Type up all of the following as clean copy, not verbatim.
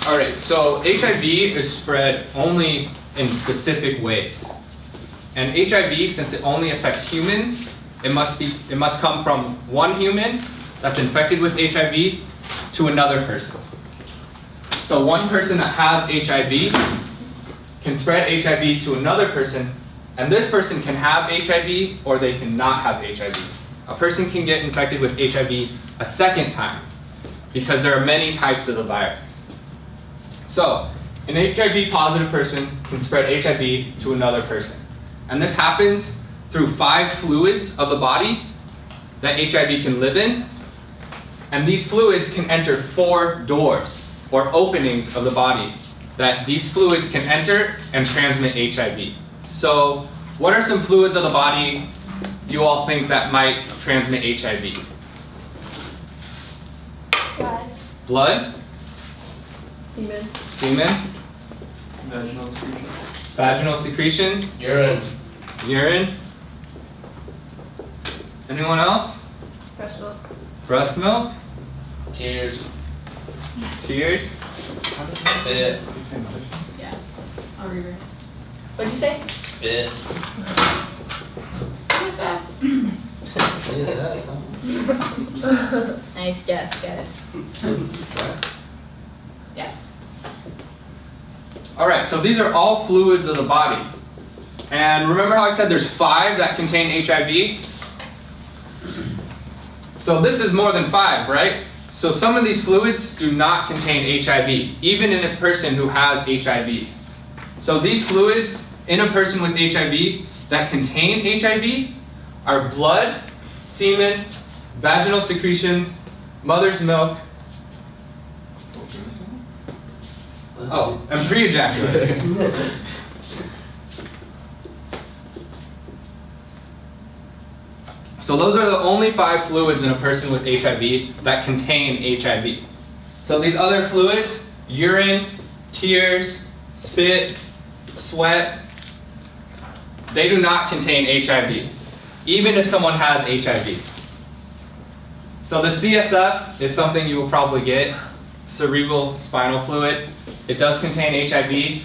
Alright, so HIV is spread only in specific ways. And HIV, since it only affects humans, it must come from one human that's infected with HIV to another person. So one person that has HIV can spread HIV to another person, and this person can have HIV or they cannot have HIV. A person can get infected with HIV a second time because there are many types of the virus. So, an HIV positive person can spread HIV to another person. And this happens through 5 fluids of the body that HIV can live in. And these fluids can enter 4 doors or openings of the body that these fluids can enter and transmit HIV. So, what are some fluids of the body you all think that might transmit HIV? Blood. Blood? Semen. Semen? Vaginal secretion. Vaginal secretion? Urine. Urine? Anyone else? Breast milk. Breast milk? Tears. Tears? Spit. Yeah. I'll reread. What'd you say? Spit. What's that? Nice guess, guys. Yeah. Alright, so these are all fluids of the body. And remember how I said there's 5 that contain HIV? So this is more than 5, right? So some of these fluids do not contain HIV, even in a person who has HIV. So these fluids in a person with HIV that contain HIV are blood, semen, vaginal secretion, mother's milk, and pre-ejaculate. So those are the only 5 fluids in a person with HIV that contain HIV. So these other fluids, urine, tears, spit, sweat, they do not contain HIV, even if someone has HIV. So the CSF is something you will probably get, cerebral spinal fluid. It does contain HIV,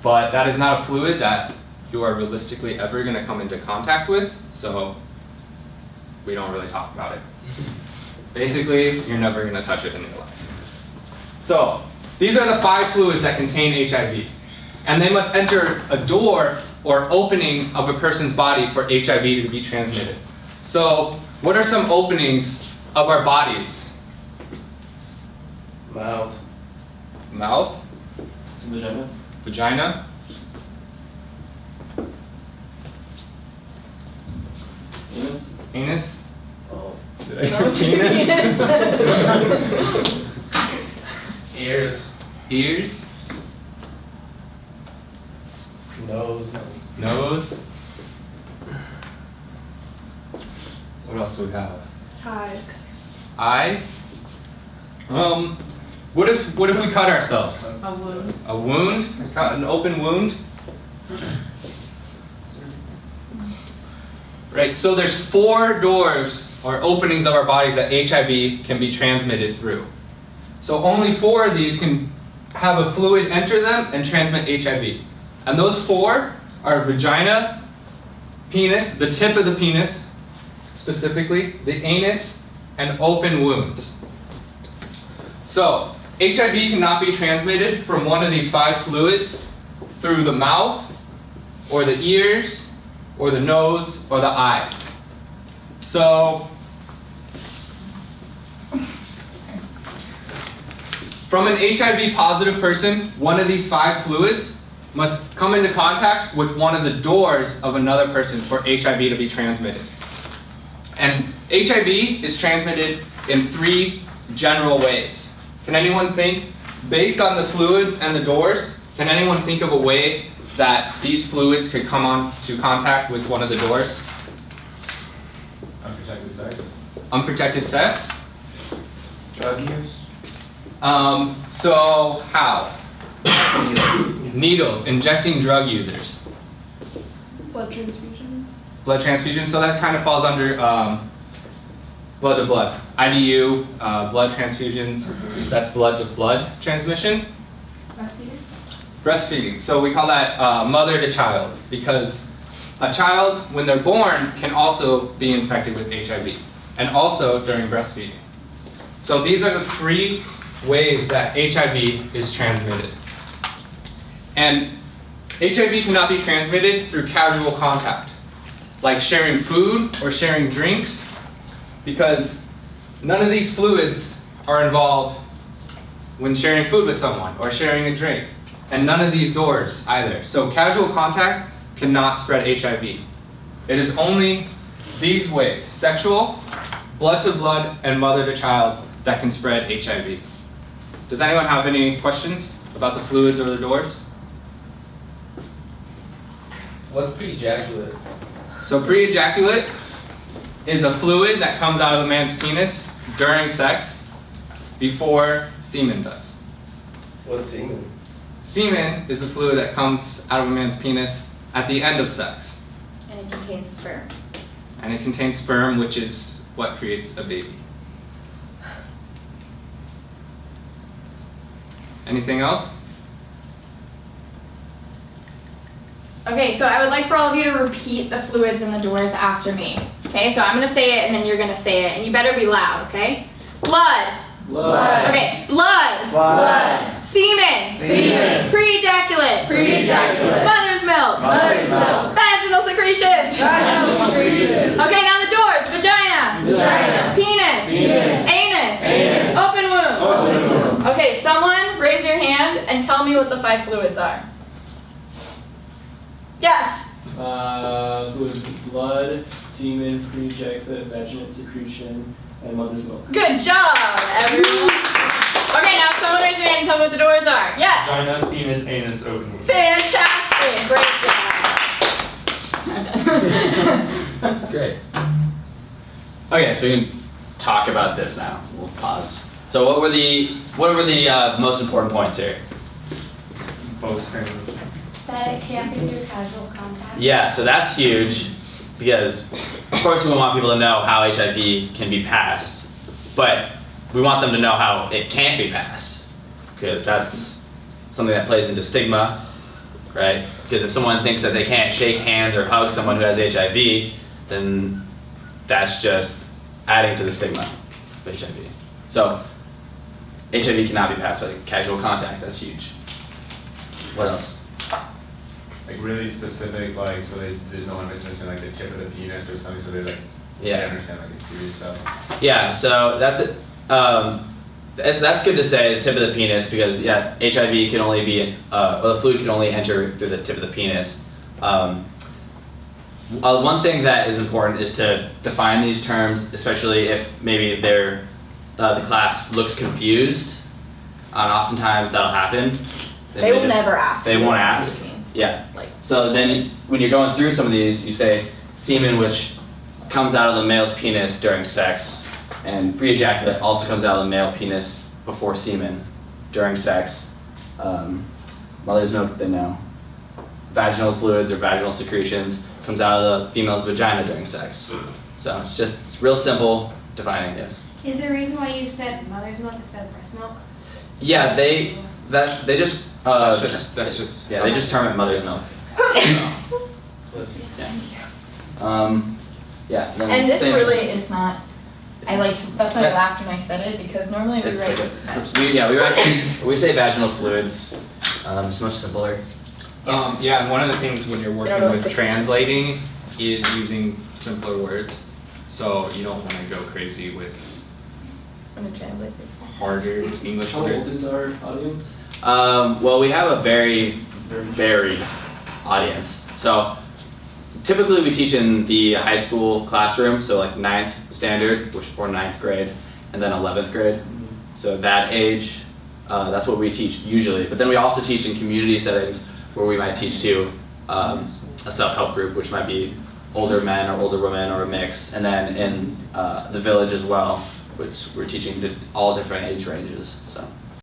but that is not a fluid that you are realistically ever going to come into contact with, so we don't really talk about it. Basically, you're never going to touch it in your life. So, these are the 5 fluids that contain HIV, and they must enter a door or opening of a person's body for HIV to be transmitted. So, what are some openings of our bodies? Mouth. Mouth, Vagina. vagina, Anus. anus. Oh. Did I hear penis? Ears. Ears, Nose. nose. What else do we have? Eyes. Eyes. What if we cut ourselves? A wound. A wound? An open wound? Right, so there's 4 doors or openings of our bodies that HIV can be transmitted through. So only 4 of these can have a fluid enter them and transmit HIV. And those 4 are vagina, penis, the tip of the penis, specifically, the anus, and open wounds. So, HIV cannot be transmitted from one of these 5 fluids through the mouth, or the ears, or the nose, or the eyes. So, from an HIV positive person, one of these 5 fluids must come into contact with one of the doors of another person for HIV to be transmitted. And HIV is transmitted in 3 general ways. Can anyone think, based on the fluids and the doors, can anyone think of a way that these fluids could come on to contact with one of the doors? Unprotected sex. Unprotected sex? Drug use. So how? Needles, injecting drug users. Blood transfusions. Blood transfusion, so that kind of falls under blood to blood. IDU, blood transfusions, that's blood to blood transmission. Breastfeeding? Breastfeeding, so we call that mother to child, because a child, when they're born, can also be infected with HIV, and also during breastfeeding. So these are the 3 ways that HIV is transmitted. And HIV cannot be transmitted through casual contact, like sharing food or sharing drinks, because none of these fluids are involved when sharing food with someone or sharing a drink, and none of these doors either. So casual contact cannot spread HIV. It is only these ways, sexual, blood to blood, and mother to child, that can spread HIV. Does anyone have any questions about the fluids or the doors? What's pre-ejaculate? So pre-ejaculate is a fluid that comes out of a man's penis during sex before semen does. What's semen? Semen is the fluid that comes out of a man's penis at the end of sex. And it contains sperm. And it contains sperm, which is what creates a baby. Anything else? Okay, so I would like for all of you to repeat the fluids and the doors after me. Okay, so I'm gonna say it and then you're gonna say it, and you better be loud, okay? Blood. Blood. Okay, blood. Blood. Semen. Semen. Pre-ejaculate. Pre-ejaculate. Mother's milk. Mother's milk. Vaginal secretions. Vaginal secretions. Okay, now the doors. Vagina. Vagina. Penis. Penis. Anus. Anus. Open wounds. Open wounds. Okay, someone raise your hand and tell me what the 5 fluids are. Yes. Fluid, blood, semen, pre-ejaculate, vaginal secretion, and mother's milk. Good job, everyone. Okay, now someone raise your hand and tell me what the doors are. Yes. Vagina, penis, anus, open wound. Fantastic. Great job. Great. Okay, so we can talk about this now. We'll pause. So what were the most important points here? Both transmission. That it can't be through casual contact. Yeah, so that's huge because of course we want people to know how HIV can be passed, but we want them to know how it can't be passed because that's something that plays into stigma, right? Because if someone thinks that they can't shake hands or hug someone who has HIV, then that's just adding to the stigma of HIV. So HIV cannot be passed by casual contact, that's huge. What else? Like really specific, like so there's no one misunderstanding like the tip of the penis or something, so they like Yeah. they understand like it's serious stuff. Yeah, so that's it. That's good to say, the tip of the penis, because yeah, HIV can only be, the fluid can only enter through the tip of the penis. One thing that is important is to define these terms, especially if maybe the class looks confused. Oftentimes that'll happen. They will never ask. They won't ask. Yeah. So then when you're going through some of these, you say semen, which comes out of the male's penis during sex, and pre-ejaculate also comes out of the male penis before semen during sex. Mother's milk, they know. Vaginal fluids or vaginal secretions comes out of the female's vagina during sex. So it's real simple defining this. Is there a reason why you said mother's milk instead of breast milk? Yeah, they just That's just yeah, they just term it mother's milk. Yeah. Then And this same- really is not, that's why I laughed when I said it, because normally we It's write like it. we say vaginal fluids. It's much simpler. Yeah, and one of the things when you're don't working know with what's translating is using simpler words. So you don't want to go crazy with I'm gonna translate this one. harder English How old words. is our audience? Well, we have a very varied audience. So typically we teach in the high school classroom, so like 9th standard, or 9th grade, and then 11th grade. So that age, that's what we teach usually. But then we also teach in community settings where we might teach to a self-help group, which might be older men or older women or a mix. And then in the village as well, which we're teaching to all different age ranges. So.